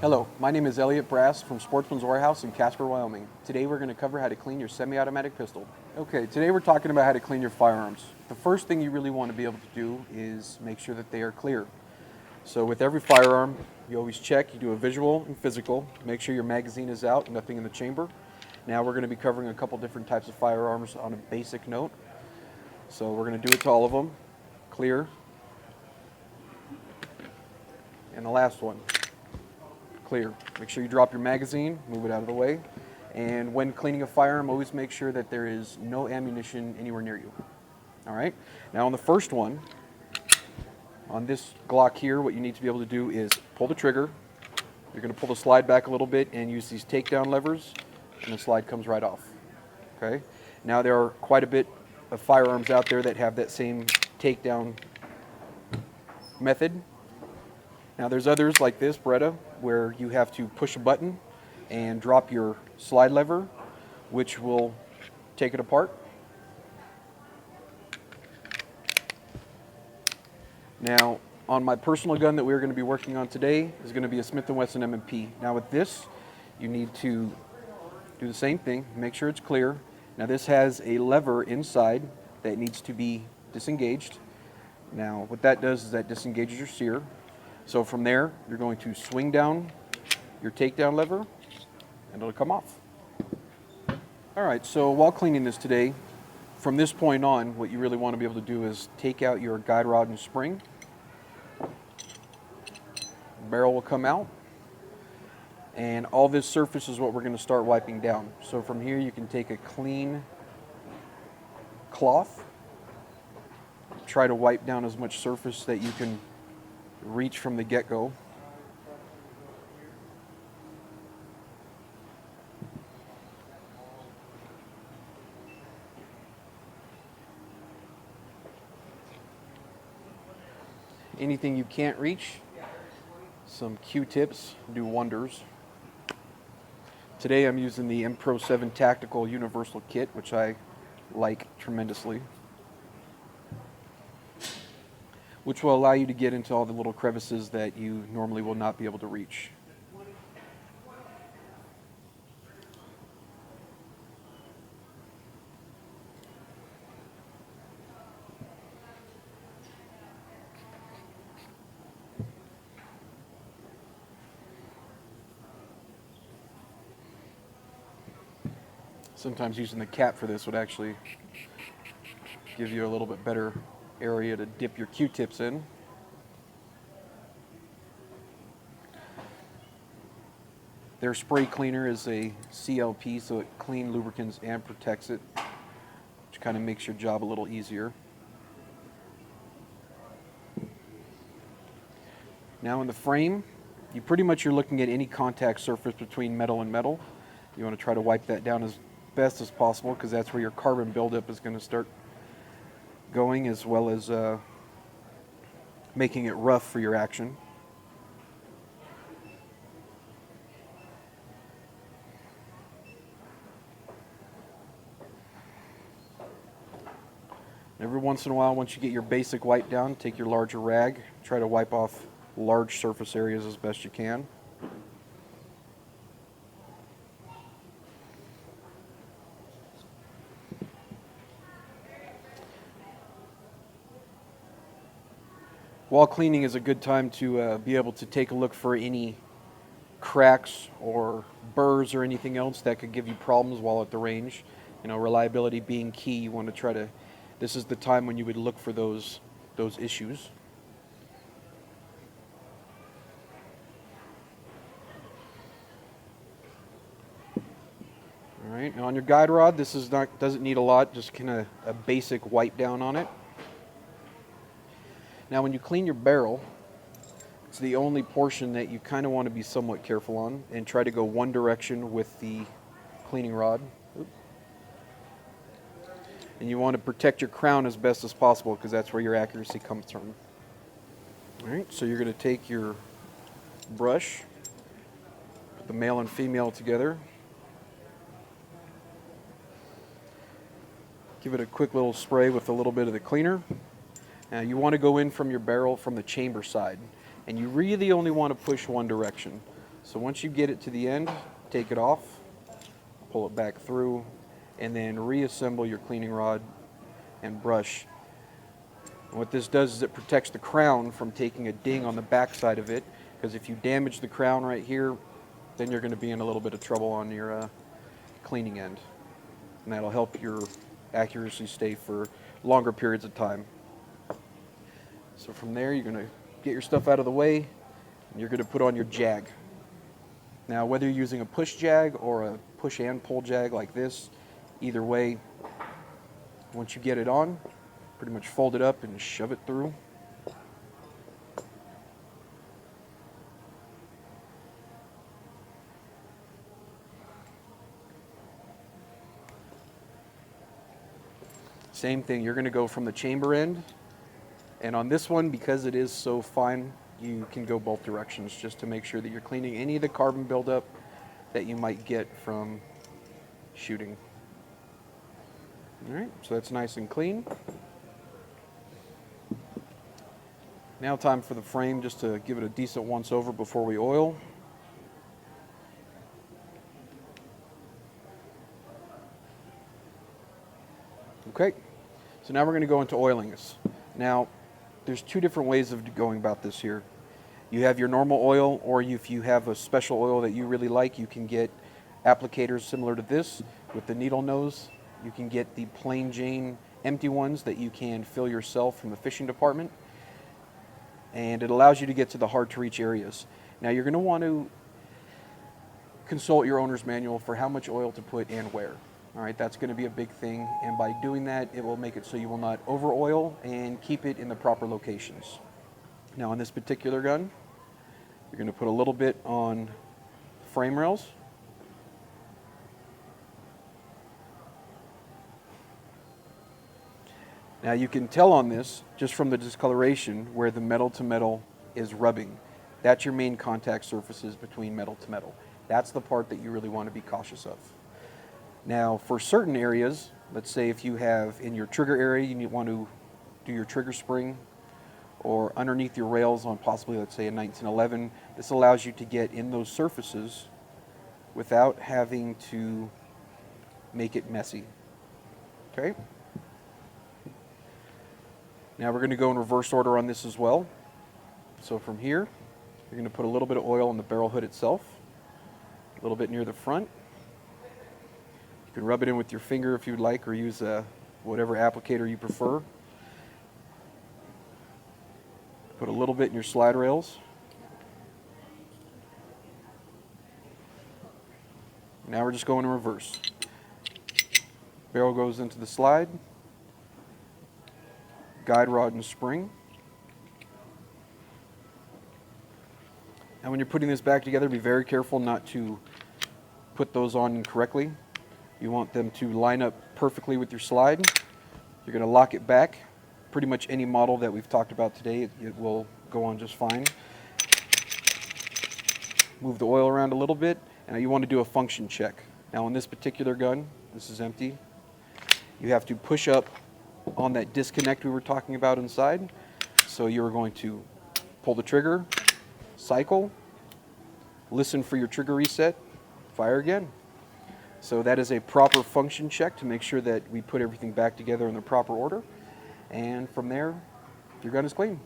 Hello, my name is Elliot Brass from Sportsman's Warehouse in Casper, Wyoming. Today we're going to cover how to clean your semi-automatic pistol. Okay, today we're talking about how to clean your firearms. The first thing you really want to be able to do is make sure that they are clear. So with every firearm, you always check, you do a visual and physical, make sure your magazine is out, nothing in the chamber. Now we're going to be covering a couple different types of firearms on a basic note. So we're going to do it to all of them. Clear. And the last one. Clear. Make sure you drop your magazine, move it out of the way. And when cleaning a firearm, always make sure that there is no ammunition anywhere near you. All right? Now on the first one, on this Glock here, what you need to be able to do is pull the trigger. You're going to pull the slide back a little bit and use these takedown levers, and the slide comes right off. Okay? Now there are quite a bit of firearms out there that have that same takedown method. Now there's others like this, Beretta, where you have to push a button and drop your slide lever, which will take it apart. Now, on my personal gun that we're going to be working on today is going to be a Smith & Wesson M&P. Now with this, you need to do the same thing, make sure it's clear. Now this has a lever inside that needs to be disengaged. Now what that does is that disengages your sear. So from there, you're going to swing down your takedown lever and it'll come off. All right, so while cleaning this today, from this point on, what you really want to be able to do is take out your guide rod and spring. The barrel will come out. And all this surface is what we're going to start wiping down. So from here, you can take a clean cloth, try to wipe down as much surface that you can reach from the get-go. Anything you can't reach, some Q-tips do wonders. Today I'm using the M-Pro 7 Tactical Universal Kit, which I like tremendously, which will allow you to get into all the little crevices that you normally will not be able to reach. Sometimes using the cap for this would actually give you a little bit better area to dip your Q-tips in. Their spray cleaner is a CLP, so it cleans lubricants and protects it, which kind of makes your job a little easier. Now in the frame, you're looking at any contact surface between metal and metal. You want to try to wipe that down as best as possible because that's where your carbon buildup is going to start going, as well as making it rough for your action. Every once in a while, once you get your basic wipe down, take your larger rag, try to wipe off large surface areas as best you can. While cleaning is a good time to be able to take a look for any cracks or burrs or anything else that could give you problems while at the range. You know, reliability being key, you want to try to, this is the time when you would look for those issues. All right, now on your guide rod, this is doesn't need a lot, just kind of a basic wipe down on it. Now when you clean your barrel, it's the only portion that you kind of want to be somewhat careful on and try to go one direction with the cleaning rod. And you want to protect your crown as best as possible because that's where your accuracy comes from. All right, so you're going to take your brush, put the male and female together, give it a quick little spray with a little bit of the cleaner. Now you want to go in from your barrel from the chamber side, and you really only want to push one direction. So once you get it to the end, take it off, pull it back through, and then reassemble your cleaning rod and brush. And what this does is it protects the crown from taking a ding on the back side of it, because if you damage the crown right here, then you're going to be in a little bit of trouble on your cleaning end. And that'll help your accuracy stay for longer periods of time. So from there, you're going to get your stuff out of the way, and you're going to put on your jag. Now, whether you're using a push jag or a push and pull jag like this, either way, once you get it on, pretty much fold it up and shove it through. Same thing, you're going to go from the chamber end, and on this one, because it is so fine, you can go both directions just to make sure that you're cleaning any of the carbon buildup that you might get from shooting. All right, so that's nice and clean. Now time for the frame, just to give it a decent once over before we oil. Okay, so now we're going to go into oiling this. Now, there's two different ways of going about this here. You have your normal oil, or if you have a special oil that you really like, you can get applicators similar to this with the needle nose. You can get the plain Jane empty ones that you can fill yourself from the fishing department. And it allows you to get to the hard to reach areas. Now you're going to want to consult your owner's manual for how much oil to put and where. All right, that's going to be a big thing, and by doing that, it will make it so you will not over oil and keep it in the proper locations. Now on this particular gun, you're going to put a little bit on frame rails. Now you can tell on this, just from the discoloration, where the metal to metal is rubbing. That's your main contact surfaces between metal to metal. That's the part that you really want to be cautious of. Now for certain areas, let's say if you have in your trigger area, you want to do your trigger spring, or underneath your rails on possibly, let's say, a 1911, this allows you to get in those surfaces without having to make it messy. Okay? Now we're going to go in reverse order on this as well. So from here, you're going to put a little bit of oil on the barrel hood itself, a little bit near the front. You can rub it in with your finger if you'd like, or use whatever applicator you prefer. Put a little bit in your slide rails. Now we're just going in reverse. Barrel goes into the slide. Guide rod and spring. Now when you're putting this back together, be very careful not to put those on incorrectly. You want them to line up perfectly with your slide. You're going to lock it back. Pretty much any model that we've talked about today, it will go on just fine. Move the oil around a little bit, and you want to do a function check. Now on this particular gun, this is empty. You have to push up on that disconnect we were talking about inside. So you're going to pull the trigger, cycle, listen for your trigger reset, fire again. So that is a proper function check to make sure that we put everything back together in the proper order. And from there, your gun is clean.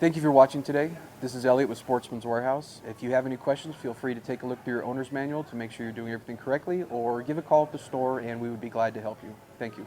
Thank you for watching today. This is Elliot with Sportsman's Warehouse. If you have any questions, feel free to take a look through your owner's manual to make sure you're doing everything correctly, or give a call at the store and we would be glad to help you. Thank you.